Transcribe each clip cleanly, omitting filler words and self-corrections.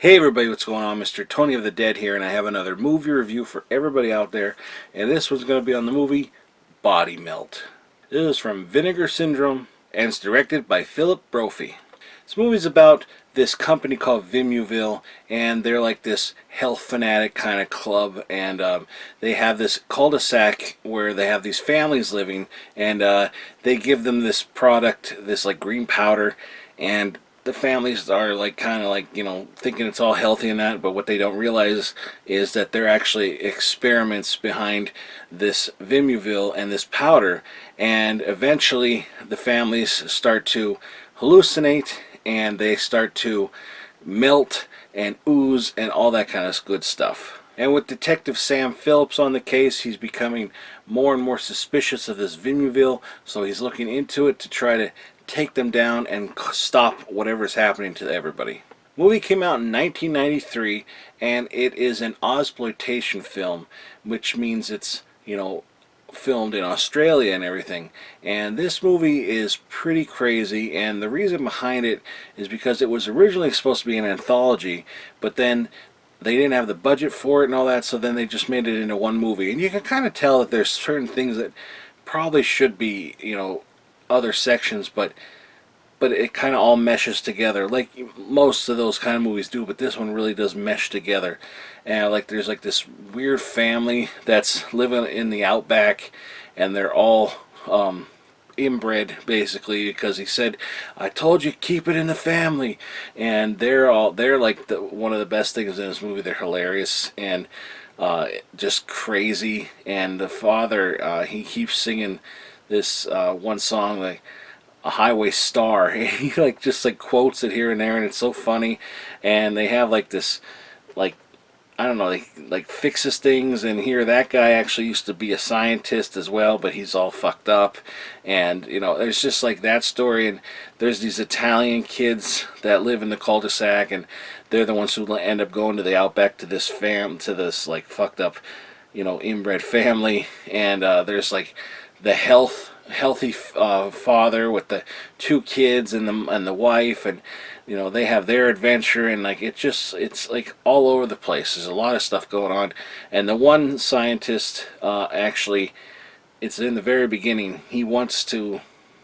Hey everybody, what's going on? Mr. Tony of the Dead here, and I have another movie review for everybody out there. And this one's going to be on the movie Body Melt. This is from Vinegar Syndrome, and it's directed by Philip Brophy. This movie's about this company called Vimuville, and they're like this health fanatic kind of club, and they have this cul-de-sac where they have these families living, and they give them this product, this like green powder, and the families are like kind of like, you know, thinking it's all healthy and that, but what they don't realize is that they're actually experiments behind this Vimuville and this powder, and eventually the families start to hallucinate and they start to melt and ooze and all that kind of good stuff. And with Detective Sam Phillips on the case, he's becoming more and more suspicious of this Vimuville, so he's looking into it to try to take them down and stop whatever's happening to everybody. The movie came out in 1993, and it is an Ozploitation film, which means it's, you know, filmed in Australia and everything. And this movie is pretty crazy, and the reason behind it is because it was originally supposed to be an anthology, but then they didn't have the budget for it and all that, so then they just made it into one movie. And you can kind of tell that there's certain things that probably should be, you know, other sections, but it kind of all meshes together like most of those kind of movies do, but this one really does mesh together. And like there's like this weird family that's living in the outback, and they're all inbred basically, because he said, I told you keep it in the family. And they're like one of the best things in this movie. They're hilarious and just crazy. And the father, he keeps singing this one song, like a highway star. He like just like quotes it here and there, and it's so funny. And they have like this, like, I don't know, like fixes things, and here that guy actually used to be a scientist as well, but he's all fucked up. And you know, there's just like that story. And there's these Italian kids that live in the cul-de-sac, and they're the ones who end up going to the outback to this like fucked up, you know, inbred family. And there's like the healthy father with the two kids and the wife, and you know, they have their adventure, and like it's like all over the place. There's a lot of stuff going on. And the one scientist, actually, it's in the very beginning, he wants to,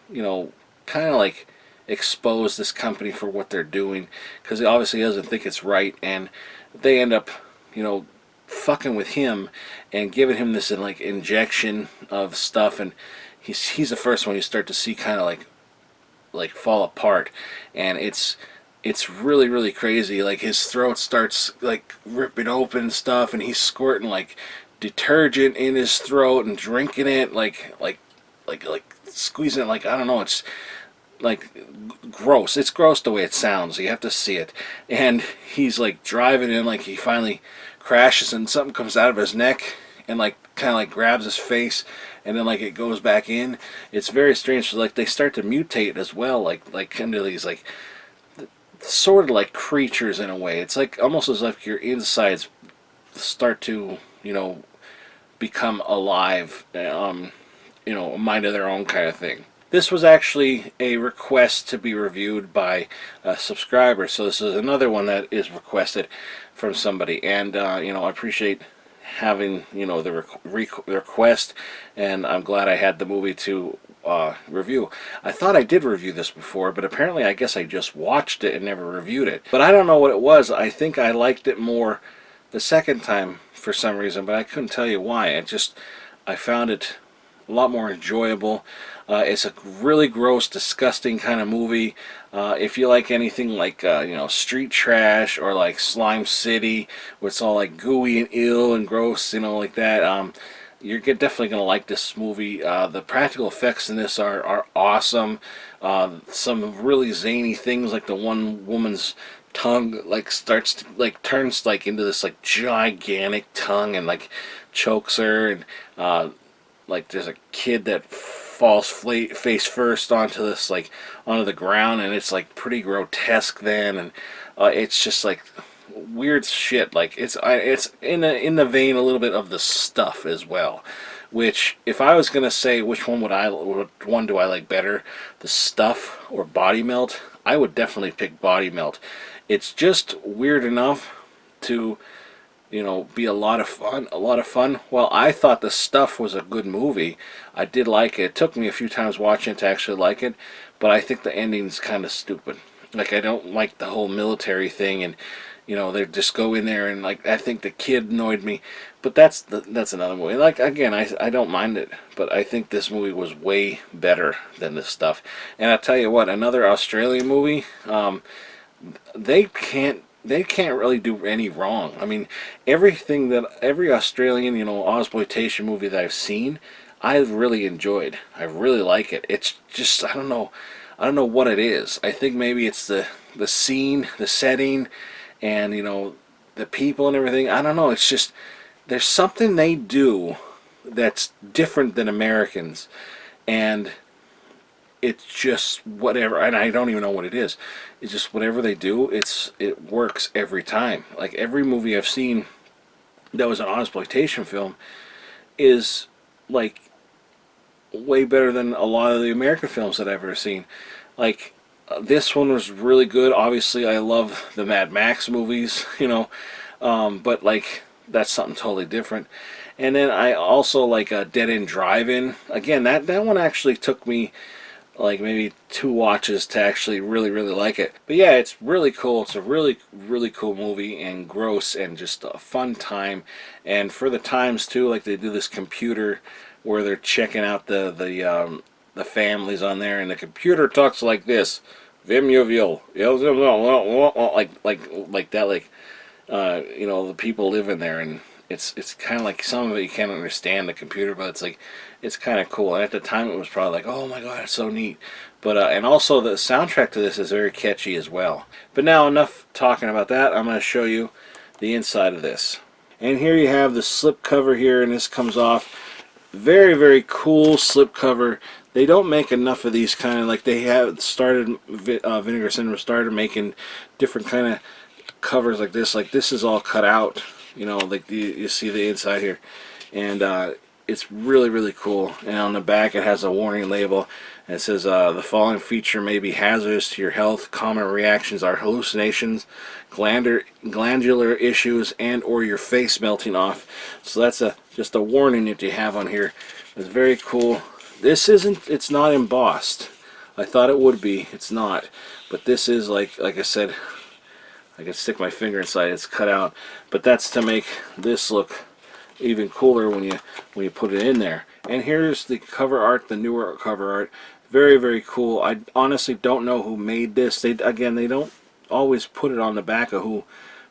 you know, kind of like expose this company for what they're doing, because he obviously doesn't think it's right. And they end up, you know, fucking with him and giving him this like injection of stuff, and he's the first one you start to see kind of like fall apart. And it's really crazy. Like his throat starts like ripping open and stuff, and he's squirting like detergent in his throat and drinking it like squeezing it, like, I don't know, it's like gross. It's gross the way it sounds. You have to see it. And he's like driving in, like he finally crashes and something comes out of his neck and like kind of like grabs his face, and then like it goes back in. It's very strange. So like they start to mutate as well, like into these like sort of like creatures in a way. It's like almost as if your insides start to, you know, become alive, you know, a mind of their own kind of thing. This was actually a request to be reviewed by a subscriber, so this is another one that is requested from somebody. And you know, I appreciate having, you know, the request, and I'm glad I had the movie to review. I thought I did review this before, but apparently I guess I just watched it and never reviewed it. But I don't know what it was. I think I liked it more the second time for some reason, but I couldn't tell you why. I found it a lot more enjoyable. It's a really gross, disgusting kind of movie. If you like anything like you know, street trash, or like Slime City, where it's all like gooey and ill and gross, you know, like that, you're definitely gonna like this movie. The practical effects in this are awesome. Some really zany things, like the one woman's tongue like starts to like turns like into this like gigantic tongue and like chokes her. And like there's a kid that falls face first onto this, like onto the ground, and it's like pretty grotesque then. And it's just like weird shit. Like it's in the vein a little bit of The Stuff as well, which, if I was gonna say which one do I like better, The Stuff or Body Melt, I would definitely pick Body Melt. It's just weird enough to, you know, be a lot of fun. A lot of fun. Well, I thought The Stuff was a good movie. I did like it. It took me a few times watching it to actually like it, but I think the ending's kind of stupid. Like, I don't like the whole military thing, and you know, they just go in there and like, I think the kid annoyed me. But that's another movie. Like, again, I don't mind it, but I think this movie was way better than this stuff. And I'll tell you what, another Australian movie, they can't really do any wrong. I mean, every Australian, you know, exploitation movie that I've seen, I've really enjoyed. I really like it. It's just, I don't know what it is. I think maybe it's the scene, the setting, and you know, the people and everything. I don't know. It's just, there's something they do that's different than Americans, and it's just whatever, and I don't even know what it is. It's just whatever they do, it works every time. Like, every movie I've seen that was an exploitation film is like way better than a lot of the American films that I've ever seen. Like, this one was really good. Obviously, I love the Mad Max movies, you know, but like, that's something totally different. And then I also like Dead End Drive-In. Again, that one actually took me like maybe 2 watches to actually really like it. But yeah, it's really cool. It's a really cool movie, and gross, and just a fun time. And for the times too, like, they do this computer where they're checking out the families on there, and the computer talks like this: Vim Yovil, like that, like, you know, the people live in there, and it's kind of like, some of it you can't understand the computer, but it's like, it's kind of cool. And at the time, it was probably like, oh my god, it's so neat. But and also the soundtrack to this is very catchy as well. But now, enough talking about that. I'm going to show you the inside of this. And here you have the slip cover here, and this comes off. Very cool slip cover. They don't make enough of these kind of, like, they have started, Vinegar Syndrome started making different kind of covers like this. Like, this is all cut out, you know, like you see the inside here, and it's really cool. And on the back, it has a warning label, and it says the following feature may be hazardous to your health. Common reactions are hallucinations, glandular issues, and or your face melting off. So that's just a warning that you have on here. It's very cool. This it's not embossed. I thought it would be. It's not. But this is, like I said, I can stick my finger inside. It's cut out, but that's to make this look even cooler when you put it in there. And here's the cover art, the newer cover art. Very cool. I honestly don't know who made this. They don't always put it on the back of who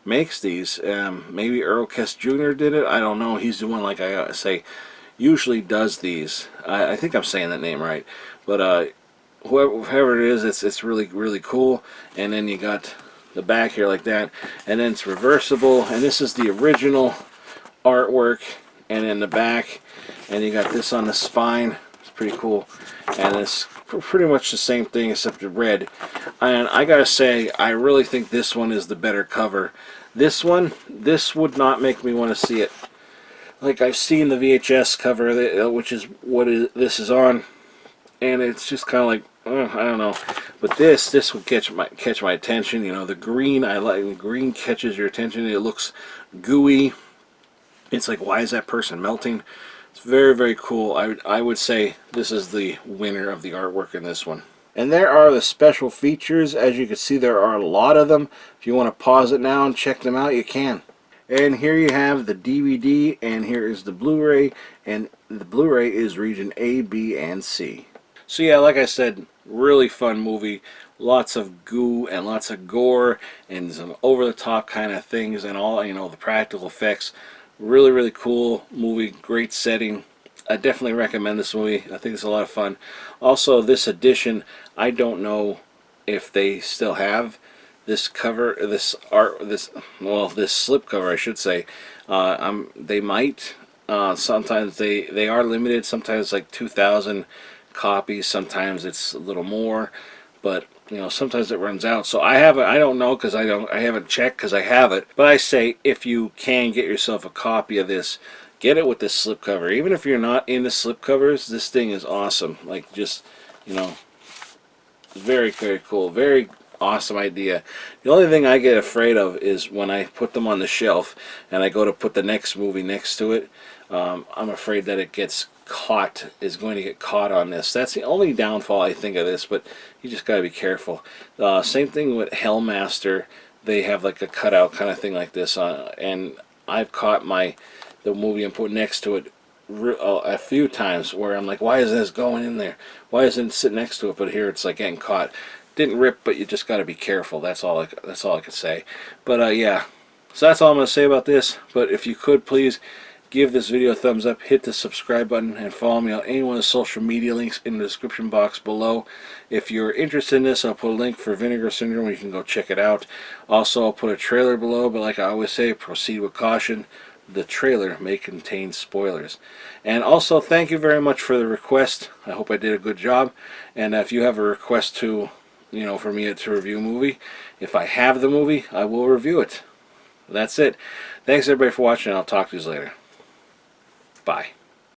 makes these. Maybe Earl Kess Jr. did it. I don't know. He's the one, like I say, usually does these. I think I'm saying that name right. But whoever it is, it's really cool. And then you got the back here like that, and then it's reversible, and this is the original artwork, and in the back, and you got this on the spine. It's pretty cool, and it's pretty much the same thing except the red. And I gotta say, I really think this one is the better cover. This would not make me want to see it. Like, I've seen the VHS cover, which is what this is on, and it's just kind of like, I don't know. But this would catch my attention. You know, the green, I like, the green catches your attention. It looks gooey. It's like, why is that person melting? It's very cool. I would say this is the winner of the artwork in this one. And there are the special features. As you can see, there are a lot of them. If you want to pause it now and check them out, you can. And here you have the DVD, and here is the Blu-ray, and the Blu-ray is region A, B, and C. So yeah, like I said, really fun movie. Lots of goo and lots of gore and some over-the-top kind of things, and all, you know, the practical effects. Really cool movie. Great setting. I definitely recommend this movie. I think it's a lot of fun. Also, this edition, I don't know if they still have this cover, this slip cover, I should say. They might. Sometimes they are limited. Sometimes like 2,000 copies. Sometimes it's a little more, but you know, sometimes it runs out. So I don't know, because I haven't checked, because I have it. But I say, if you can get yourself a copy of this, get it with this slipcover. Even if you're not into slipcovers, this thing is awesome. Like, just, you know, very cool. Very awesome idea. The only thing I get afraid of is when I put them on the shelf and I go to put the next movie next to it. I'm afraid that it gets caught, is going to get caught on this. That's the only downfall I think of this, but you just got to be careful. Same thing with Hellmaster. They have like a cutout kind of thing like this on, and I've caught the movie and put next to it a few times where I'm like, why isn't this going in there? Why isn't it sitting next to it? But here it's like getting caught. Didn't rip, but you just got to be careful. That's all I could say. But yeah, so that's all I'm going to say about this. But if you could please give this video a thumbs up, hit the subscribe button, and follow me on any one of the social media links in the description box below. If you're interested in this, I'll put a link for Vinegar Syndrome. You can go check it out. Also, I'll put a trailer below, but like I always say, proceed with caution. The trailer may contain spoilers. And also, thank you very much for the request. I hope I did a good job. And if you have a request to, for me to review a movie, if I have the movie, I will review it. That's it. Thanks everybody for watching. I'll talk to you later. Bye.